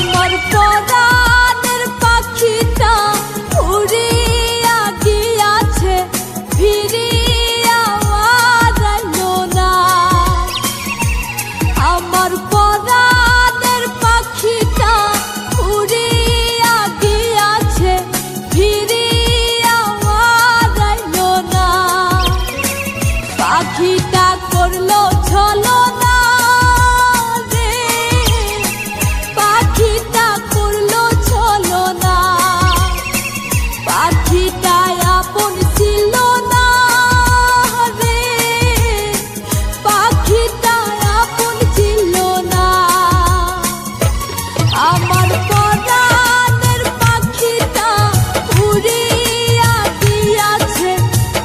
আমার পরাণের পাখিটা উড়িয়া গিয়াছে, ফিরিয়া আইলো না। আমার পরাণের পাখিটা উড়িয়া গিয়াছে, ফিরিয়া আইলো না। পাখিটা করলো ছলনা রে, পাখিটা করলো ছলনা। পাখিটা আপন ছিল না রে, পাখিটা আপন ছিল না। আমার পরাণের পাখিটা উড়িয়া গিয়াছে,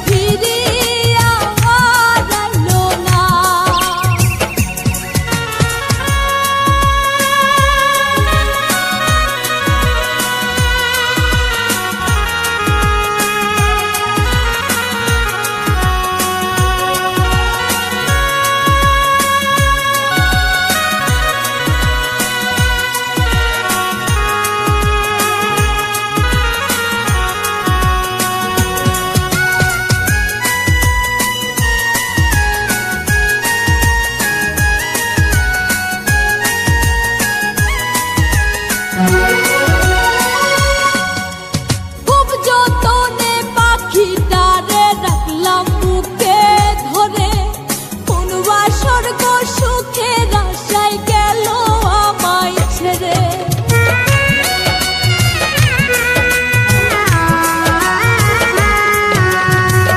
ফিরিয়া আইলো না। খুব যতনে পাখিটারে রাখলাম বুকে ধরে, কোনবা স্বর্গ সুখের আশায় গেল আমায় ছেড়ে।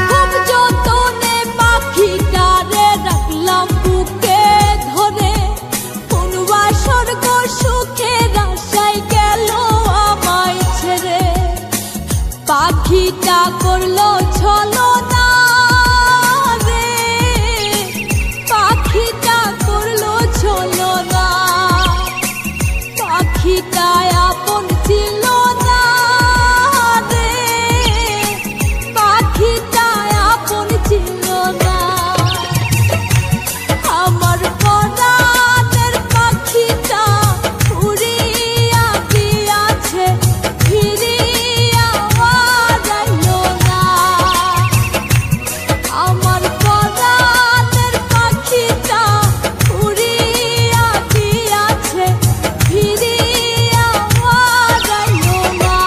খুব যতনে পাখিটারে রাখলাম বুকে ধরে, কোনবা স্বর্গ সুখের আশায় গেল আমায় ছেড়ে। পাখিটা করলো ছলনা রে, পাখিটা করলো ছলনা। পাখিটা আপন ছিল না রে, পাখিটা আপন ছিল না। আমার পরাণের পাখিটা উড়িয়া গিয়াছে, ফিরিয়া আইলো না। আমার পরাণের পাখিটা উড়িয়া গিয়াছে, ফিরিয়া আইলো না।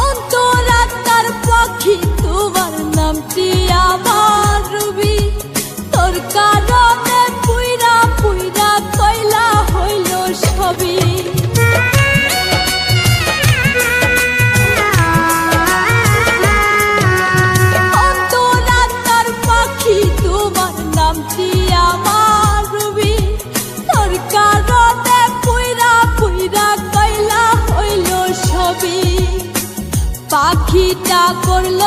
অন্তরাত্মার পাখি তোমার নামটি আমার রবি, তোর কারণে পুইরা পুইরা কয়লা হইল সবই। অন্তরাত্মার পাখি তোমার নামটি আমার রবি, তোর কারণে পুইরা পুইরা কয়লা হইল সবই। পাখিটা করলো